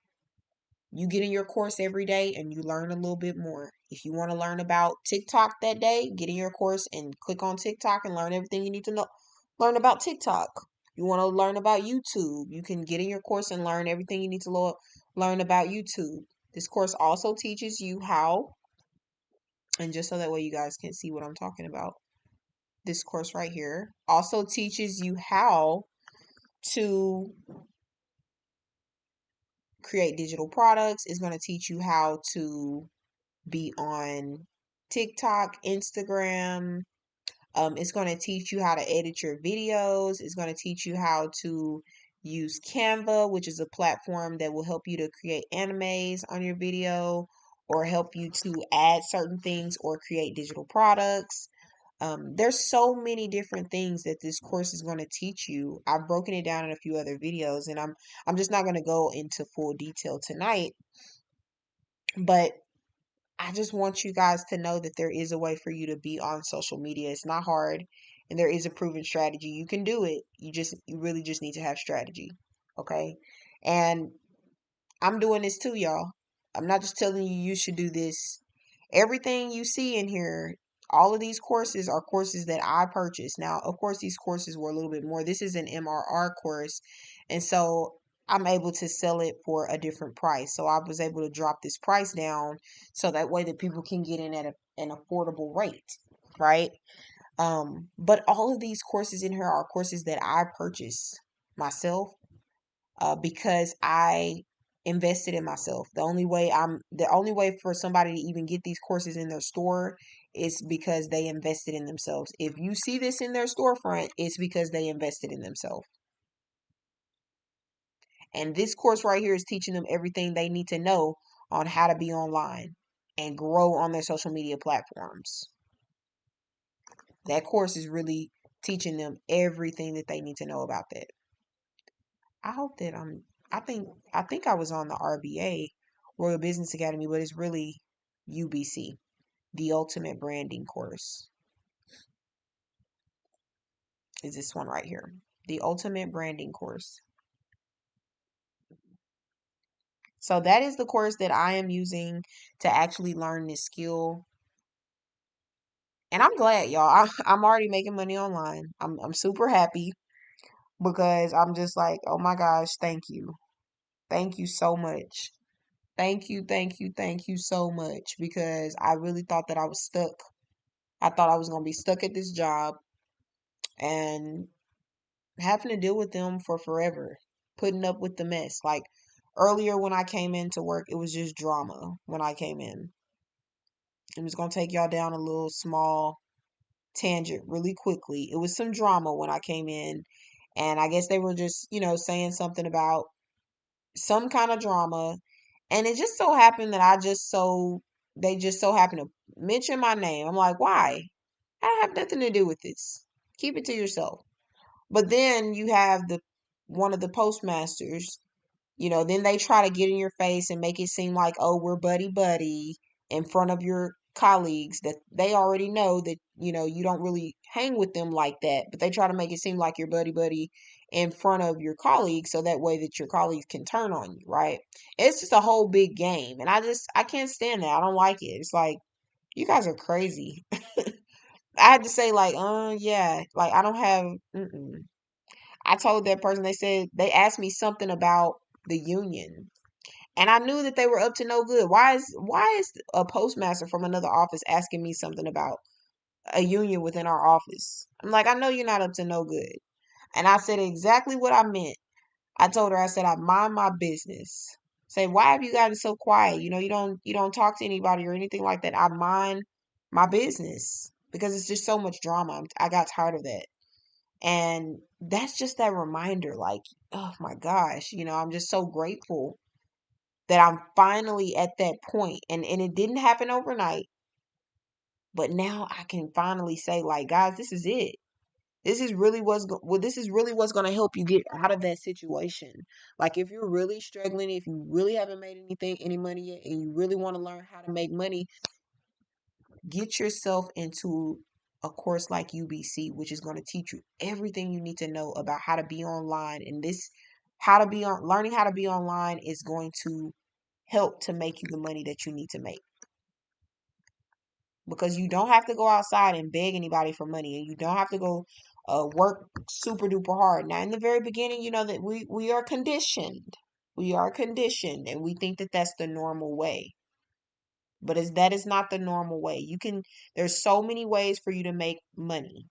You get in your course every day and you learn a little bit more. If you want to learn about TikTok that day, get in your course and click on TikTok and learn everything you need to know. Learn about TikTok. You want to learn about YouTube, you can get in your course and learn everything you need to learn about YouTube. This course also teaches you how, and just so that way you guys can see what I'm talking about, this course right here also teaches you how to create digital products. It's going to teach you how to be on TikTok, Instagram. It's going to teach you how to edit your videos. It's going to teach you how to use Canva, which is a platform that will help you to create animes on your video or help you to add certain things or create digital products. There's so many different things that this course is going to teach you. I've broken it down in a few other videos, and I'm just not going to go into full detail tonight, but I just want you guys to know that there is a way for you to be on social media. It's not hard, and there is a proven strategy. You can do it. You really just need to have strategy. Okay? And I'm doing this too, y'all. I'm not just telling you you should do this. Everything you see in here, all of these courses are courses that I purchased. Now, of course, these courses were a little bit more. This is an MRR course, and so I'm able to sell it for a different price. So I was able to drop this price down so that way that people can get in at an affordable rate, right? But all of these courses in here are courses that I purchased myself because I invested in myself. The only way for somebody to even get these courses in their store is because they invested in themselves. If you see this in their storefront, it's because they invested in themselves. And this course right here is teaching them everything they need to know on how to be online and grow on their social media platforms. That course is really teaching them everything that they need to know about that. I hope that I think I was on the RBA, Royal Business Academy, but it's really UBC, the Ultimate Branding course. Is this one right here. The Ultimate Branding course. So that is the course that I am using to actually learn this skill. And I'm glad, y'all. I'm already making money online. I'm super happy because I'm just like, oh my gosh, thank you. Thank you so much. Thank you, thank you, thank you so much because I really thought that I was stuck. I thought I was going to be stuck at this job and having to deal with them for forever, putting up with the mess. Like earlier when I came into work, it was just drama when I came in. I'm just going to take y'all down a little small tangent really quickly. It was some drama when I came in, and I guess they were just, saying something about some kind of drama. And it just so happened that they just so happened to mention my name. I'm like, why? I have nothing to do with this. Keep it to yourself. But then you have one of the postmasters, then they try to get in your face and make it seem like, oh, we're buddy buddy in front of your colleagues that they already know that, you don't really hang with them like that. But they try to make it seem like you're buddy buddy in front of your colleagues so that way that your colleagues can turn on you, right? It's just a whole big game. And I can't stand that. I don't like it. It's like, you guys are crazy. I had to say like, yeah, like I don't have. I told that person. They asked me something about the union, and I knew that they were up to no good. Why is a postmaster from another office asking me something about a union within our office? I'm like, I know you're not up to no good, and I said exactly what I meant. I told her, I said, I mind my business. Say, why have you gotten so quiet? You don't talk to anybody or anything like that. I mind my business because it's just so much drama. I got tired of that. And that's just that reminder, like, oh my gosh, I'm just so grateful that I'm finally at that point. And it didn't happen overnight, but now I can finally say, like, guys, this is it. This is really what's going to help you get out of that situation. Like if you're really struggling, if you really haven't made any money yet, and you really want to learn how to make money, get yourself into a course like UBC, which is going to teach you everything you need to know about how to be online. And learning how to be online is going to help to make you the money that you need to make. Because you don't have to go outside and beg anybody for money, and you don't have to go work super duper hard. Now, in the very beginning, you know that we are conditioned. We are conditioned, and we think that that's the normal way. But that is not the normal way. There's so many ways for you to make money.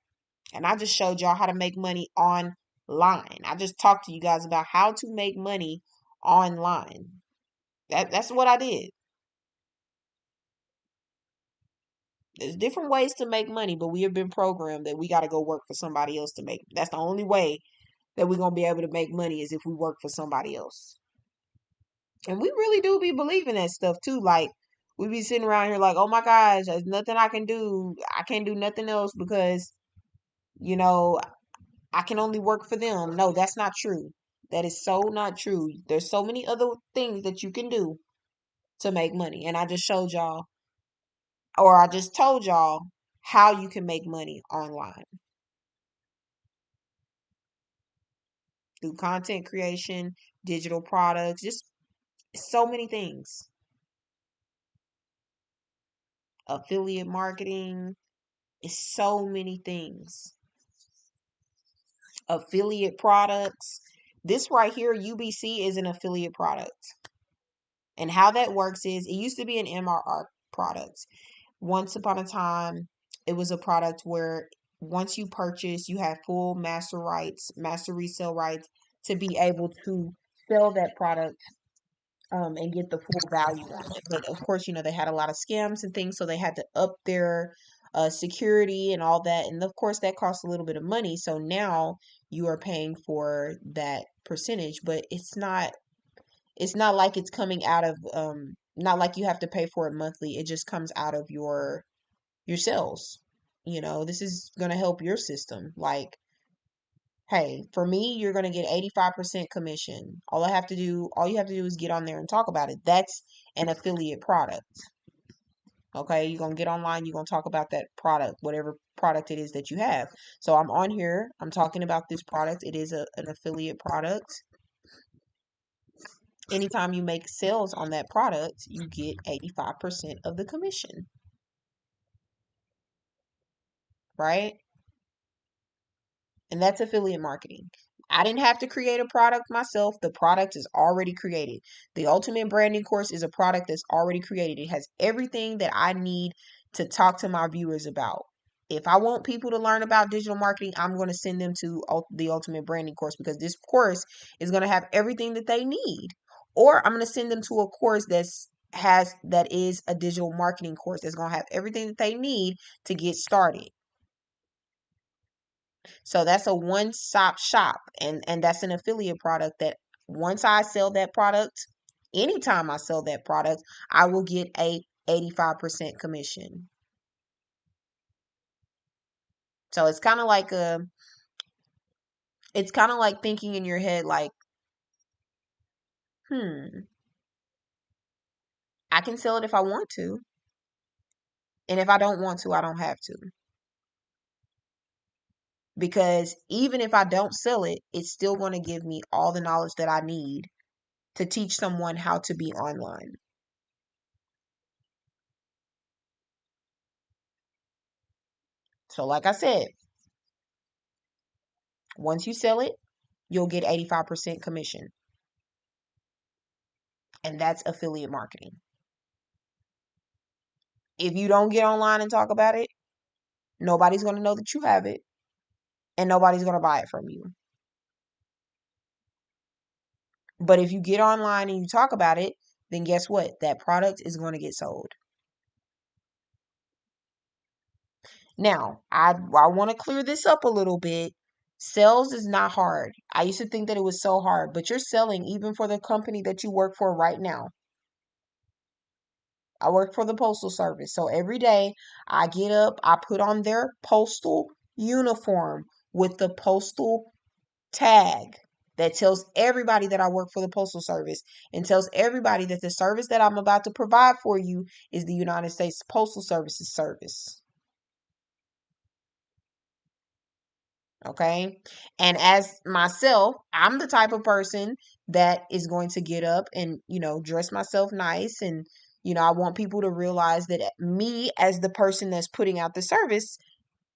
And I just showed y'all how to make money online. I just talked to you guys about how to make money online. That's what I did. There's different ways to make money, but we have been programmed that we got to go work for somebody else to make. That's the only way that we're going to be able to make money is if we work for somebody else. And we really do be believing that stuff too. Like We be sitting around here like, oh my gosh, there's nothing I can do. I can't do nothing else because, you know, I can only work for them. No, that's not true. That is so not true. There's so many other things that you can do to make money. And I just showed y'all, or I just told y'all how you can make money online through content creation, digital products, just so many things. Affiliate marketing is so many things. Affiliate products. This right here, UBC, is an affiliate product. And how that works is it used to be an MRR product. Once upon a time, it was a product where once you purchase, you have full master rights, master resale rights to be able to sell that product and get the full value out of it. But of course, they had a lot of scams and things, so they had to up their security and all that. And of course, that costs a little bit of money. So now you are paying for that percentage, but it's not like it's coming out of not like you have to pay for it monthly. It just comes out of your sales. This is going to help your system. Like, hey, for me, you're going to get 85% commission. All you have to do is get on there and talk about it. That's an affiliate product. Okay, you're going to get online, you're going to talk about that product, whatever product it is that you have. So I'm on here, I'm talking about this product. It is an affiliate product. Anytime you make sales on that product, you get 85% of the commission, right? And that's affiliate marketing. I didn't have to create a product myself. The product is already created. The Ultimate Branding course is a product that's already created. It has everything that I need to talk to my viewers about. If I want people to learn about digital marketing, I'm going to send them to the Ultimate Branding course, because this course is going to have everything that they need. Or I'm going to send them to a course that is a digital marketing course that's going to have everything that they need to get started. So that's a one-stop shop, and that's an affiliate product that once I sell that product, anytime I sell that product, I will get a 85% commission. So it's kind of like thinking in your head like, I can sell it if I want to, and if I don't want to, I don't have to. Because even if I don't sell it, it's still going to give me all the knowledge that I need to teach someone how to be online. So like I said, once you sell it, you'll get 85% commission. And that's affiliate marketing. If you don't get online and talk about it, nobody's going to know that you have it, and nobody's going to buy it from you. But if you get online and you talk about it, then guess what? That product is going to get sold. Now, I want to clear this up a little bit. Sales is not hard. I used to think that it was so hard, but you're selling even for the company that you work for right now. I work for the Postal Service. So every day I get up, I put on their postal uniform with the postal tag that tells everybody that I work for the Postal Service, and tells everybody that the service that I'm about to provide for you is the United States Postal Service's service. Okay. And as myself, I'm the type of person that is going to get up and, dress myself nice. And, I want people to realize that me, as the person that's putting out the service,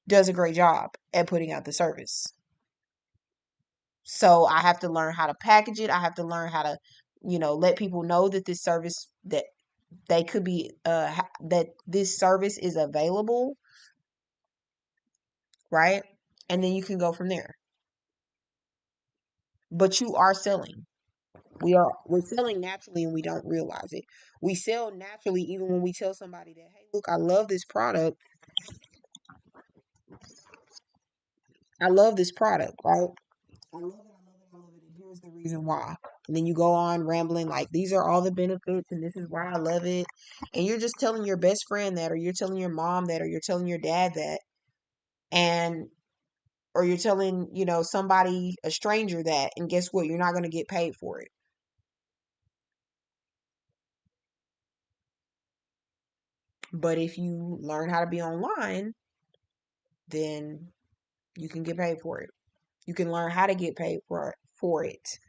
does a great job at putting out the service. So I have to learn how to package it. I have to learn how to, let people know that this service, that they could be, that this service is available, right? And then you can go from there. But you are selling. We're selling naturally and we don't realize it. We sell naturally even when we tell somebody that, hey, look, I love this product. I love this product, right? I love it, I love it, I love it. And here's the reason why. And then you go on rambling like these are all the benefits and this is why I love it. And you're just telling your best friend that, or you're telling your mom that, or you're telling your dad that, and or you're telling, somebody, a stranger that, and guess what? You're not going to get paid for it. But if you learn how to be online, then you can get paid for it. You can learn how to get paid for it,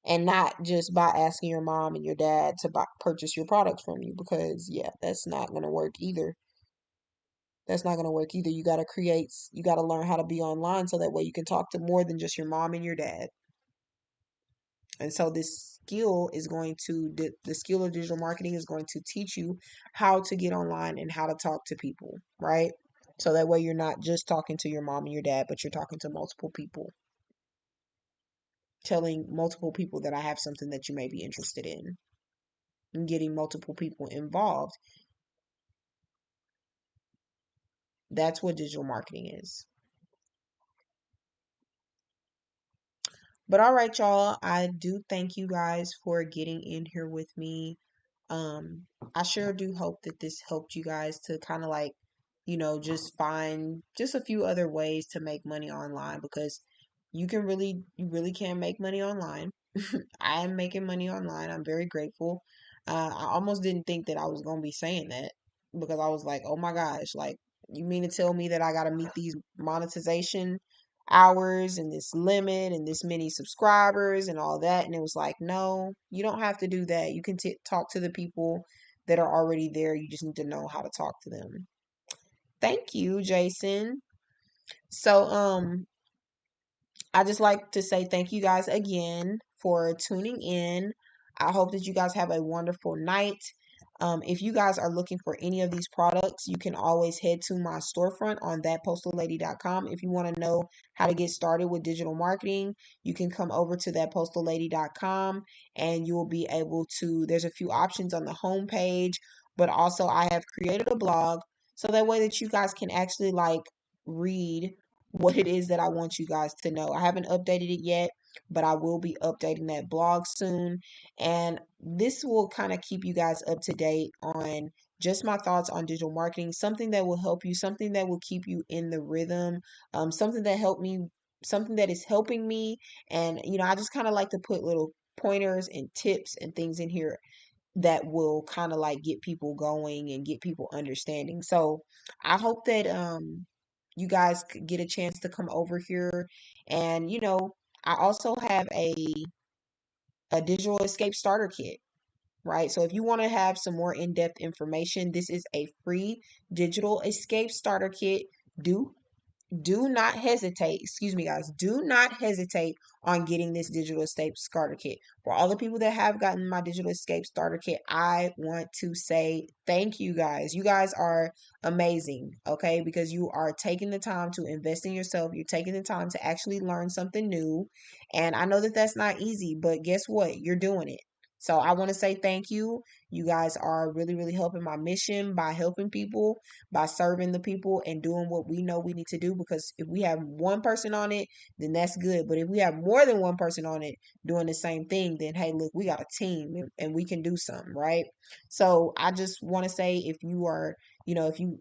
and not just by asking your mom and your dad to purchase your products from you, because yeah, that's not going to work either. That's not going to work either. You got to learn how to be online so that way you can talk to more than just your mom and your dad. And so this skill is going to, the skill of digital marketing is going to teach you how to get online and how to talk to people, right? So that way you're not just talking to your mom and your dad, but you're talking to multiple people, telling multiple people that I have something that you may be interested in, and getting multiple people involved. That's what digital marketing is. But all right, y'all, I do thank you guys for getting in here with me. Um, I sure do hope that this helped you guys to kind of like, just find just a few other ways to make money online, because you really can make money online. I am making money online. I'm very grateful. I almost didn't think that I was going to be saying that, because I was like, oh my gosh, like, you mean to tell me that I got to meet these monetization hours and this limit and this many subscribers and all that? And it was like, no, you don't have to do that. You can talk to the people that are already there. You just need to know how to talk to them. Thank you, Jason. So, I just like to say thank you guys again for tuning in. I hope that you guys have a wonderful night. If you guys are looking for any of these products, you can always head to my storefront on thatpostalady.com. If you want to know how to get started with digital marketing, you can come over to thatpostalady.com and you will be able to, there's a few options on the home page, but also I have created a blog so that way that you guys can actually like read what it is that I want you guys to know. I haven't updated it yet, but I will be updating that blog soon. And this will kind of keep you guys up to date on just my thoughts on digital marketing, something that will help you, something that will keep you in the rhythm, something that helped me, something that is helping me. And, I just kind of like to put little pointers and tips and things in here that will kind of like get people going and get people understanding. So I hope that you guys could get a chance to come over here. And I also have a digital escape starter kit, right? So if you want to have some more in-depth information, this is a free digital escape starter kit. Do not hesitate, excuse me guys, do not hesitate on getting this digital escape starter kit. For all the people that have gotten my digital escape starter kit, I want to say thank you guys. You guys are amazing, okay? Because you are taking the time to invest in yourself. You're taking the time to actually learn something new. And I know that that's not easy, but guess what? You're doing it. So I want to say thank you. You guys are really, really helping my mission by helping people, by serving the people and doing what we know we need to do. Because if we have one person on it, then that's good. But if we have more than one person on it doing the same thing, then hey, look, we got a team and we can do something, right? So I just want to say, if you are, if you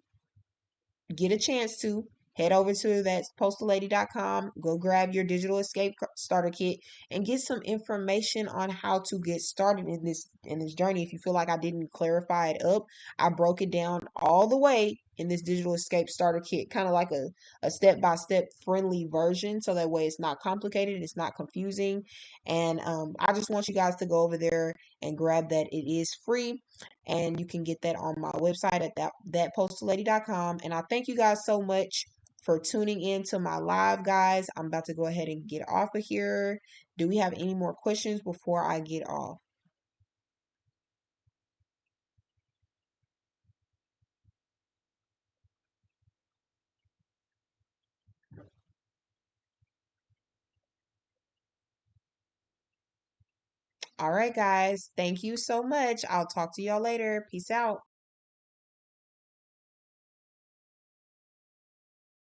get a chance to head over to that postallady.com, go grab your digital escape starter kit and get some information on how to get started in this journey. If you feel like I didn't clarify it up, I broke it down all the way in this digital escape starter kit, kind of like a step-by-step friendly version, so that way it's not complicated, it's not confusing. And I just want you guys to go over there and grab that. It is free, and you can get that on my website at thatpostalady.com. And I thank you guys so much for tuning in to my live, guys. I'm about to go ahead and get off of here. Do we have any more questions before I get off? All right, guys. Thank you so much. I'll talk to y'all later. Peace out.